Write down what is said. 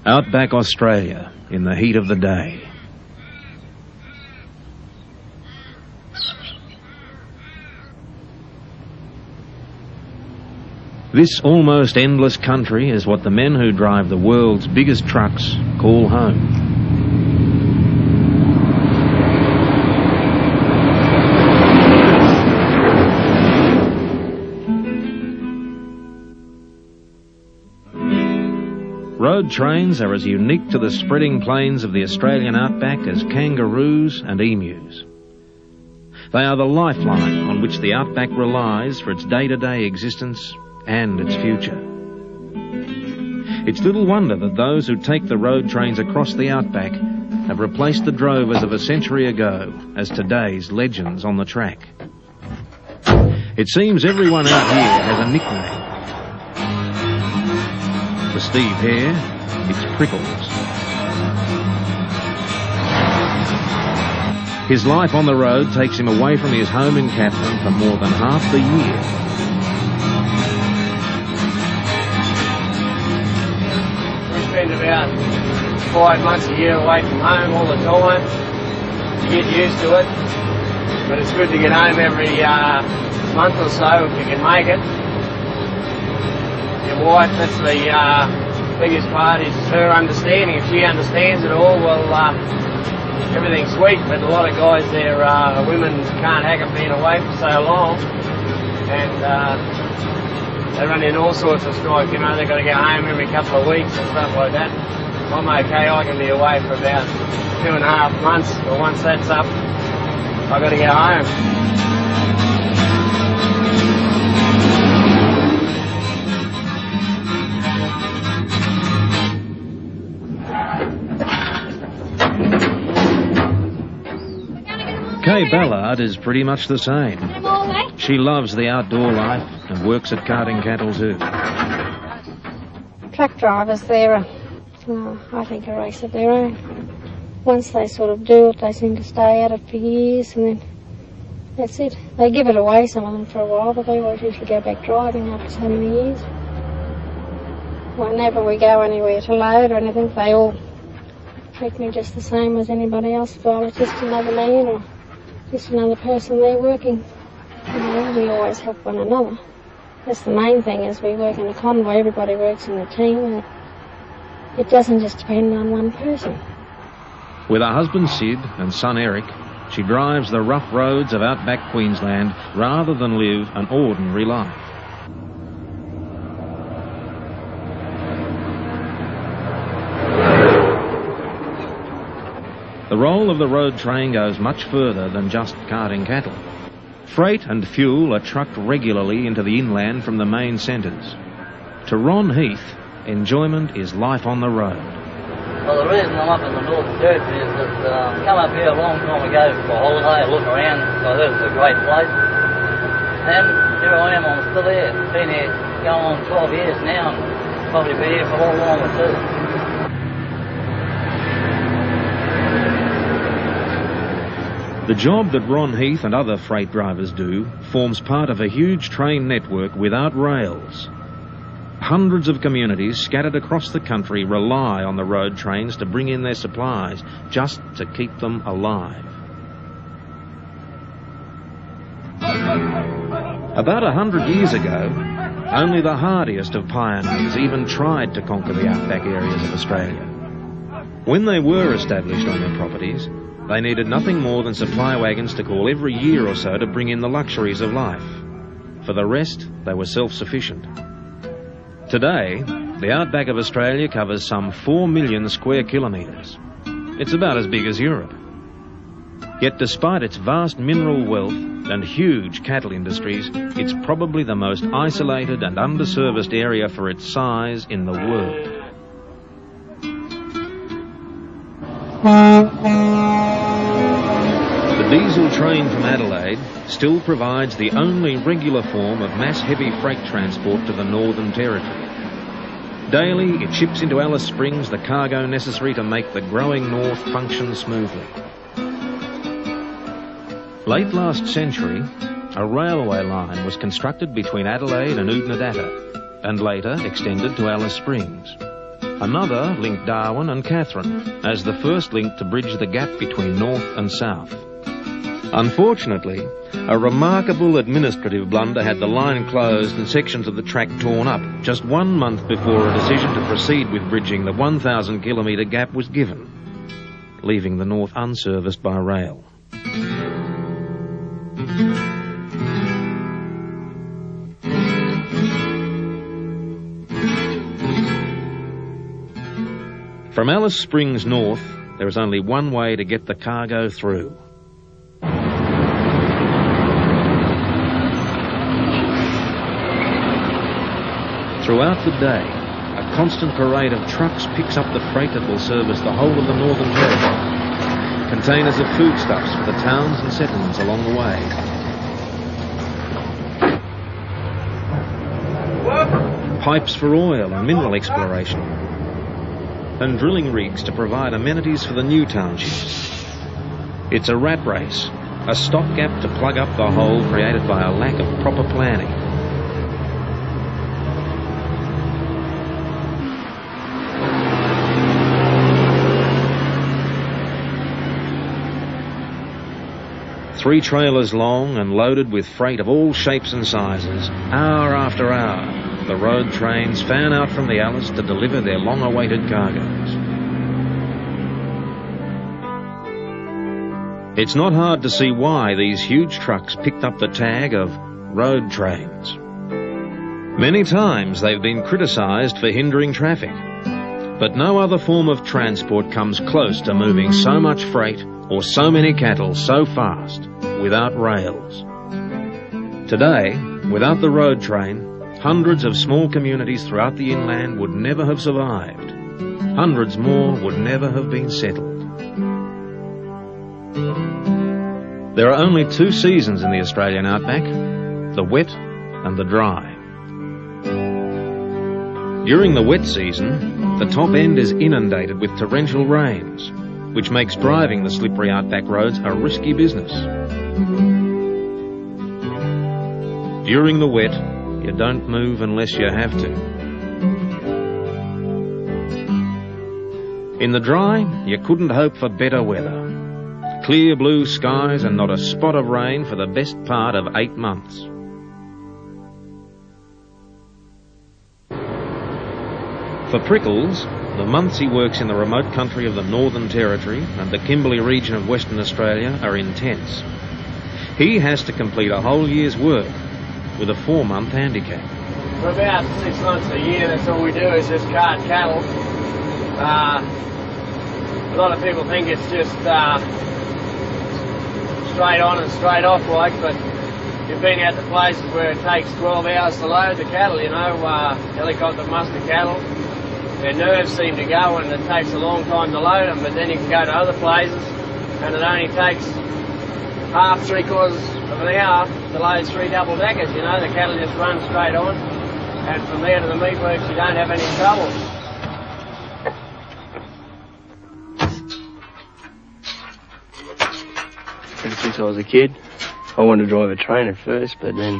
Outback Australia in the heat of the day. This almost endless country is what the men who drive the world's biggest trucks call home. Road trains are as unique to the spreading plains of the Australian outback as kangaroos and emus. They are the lifeline on which the outback relies for its day-to-day existence and its future. It's little wonder that those who take the road trains across the outback have replaced the drovers of a century ago as today's legends on the track. It seems everyone out here has a nickname. For Steve Hare, it's Prickles. His life on the road takes him away from his home in Katherine for more than half the year. We spend about 5 months a year away from home all the time. You get used to it, but it's good to get home every month or so if you can make it. Your wife, that's the biggest part, is her understanding. If she understands it all, well, everything's sweet. But a lot of guys, women can't hack them being away for so long, and they run in all sorts of strife. You know, they've got to go home every couple of weeks and stuff like that. I'm okay. I can be away for about 2.5 months, but once that's up, I've got to go home. Kay Ballard is pretty much the same. She loves the outdoor life and works at carting cattle too. Truck drivers, they're, I think, a race of their own. Once they sort of do it, they seem to stay at it for years, and then that's it. They give it away, some of them, for a while, but they always usually go back driving after so many years. Whenever we go anywhere to load or anything, they all treat me just the same as anybody else. If I was just another man or just another person there working. You know, we always help one another. That's the main thing, is we work in a convoy, everybody works in a team, and it doesn't just depend on one person. With her husband Sid and son Eric, she drives the rough roads of outback Queensland rather than live an ordinary life. The role of the road train goes much further than just carting cattle. Freight and fuel are trucked regularly into the inland from the main centres. To Ron Heath, enjoyment is life on the road. Well, the reason I'm up in the Northern Territory is that I come up here a long time ago for a holiday, look around, so I heard it was a great place. And here I am, I'm still here. Been here going on 12 years now, and probably be here for a lot longer too. The job that Ron Heath and other freight drivers do forms part of a huge train network without rails. Hundreds of communities scattered across the country rely on the road trains to bring in their supplies, just to keep them alive. About 100 years ago, only the hardiest of pioneers even tried to conquer the outback areas of Australia. When they were established on their properties, they needed nothing more than supply wagons to call every year or so to bring in the luxuries of life. For the rest, they were self-sufficient. Today, the outback of Australia covers some 4 million square kilometres. It's about as big as Europe. Yet despite its vast mineral wealth and huge cattle industries, it's probably the most isolated and underserviced area for its size in the world. The diesel train from Adelaide still provides the only regular form of mass heavy freight transport to the Northern Territory. Daily, it ships into Alice Springs the cargo necessary to make the growing north function smoothly. Late last century, a railway line was constructed between Adelaide and Oodnadatta, and later extended to Alice Springs. Another linked Darwin and Katherine as the first link to bridge the gap between north and south. Unfortunately, a remarkable administrative blunder had the line closed and sections of the track torn up just 1 month before a decision to proceed with bridging the 1,000-kilometre gap was given, leaving the north unserviced by rail. From Alice Springs north, there is only one way to get the cargo through. Throughout the day, a constant parade of trucks picks up the freight that will service the whole of the Northern Territory. Containers of foodstuffs for the towns and settlements along the way. Pipes for oil and mineral exploration. And drilling rigs to provide amenities for the new townships. It's a rat race, a stopgap to plug up the hole created by a lack of proper planning. Three trailers long and loaded with freight of all shapes and sizes, hour after hour, the road trains fan out from the Alice to deliver their long-awaited cargoes. It's not hard to see why these huge trucks picked up the tag of road trains. Many times they've been criticised for hindering traffic, but no other form of transport comes close to moving so much freight or so many cattle so fast without rails. Today, without the road train, hundreds of small communities throughout the inland would never have survived. Hundreds more would never have been settled. There are only two seasons in the Australian outback, the wet and the dry. During the wet season, the top end is inundated with torrential rains, which makes driving the slippery outback roads a risky business. During the wet, you don't move unless you have to. In the dry, you couldn't hope for better weather. Clear blue skies and not a spot of rain for the best part of 8 months. For Prickles, the months he works in the remote country of the Northern Territory and the Kimberley region of Western Australia are intense. He has to complete a whole year's work with a 4-month handicap. For about 6 months a year, that's all we do is just cart cattle. A lot of people think it's just straight on and straight off like, but you've been out to places where it takes 12 hours to load the cattle, you know, helicopter muster cattle. Their nerves seem to go and it takes a long time to load them, but then you can go to other places and it only takes half, 3/4 of an hour to load 3 double-deckers, you know. The cattle just run straight on, and from there to the meatworks you don't have any trouble. Ever since I was a kid, I wanted to drive a train at first, but then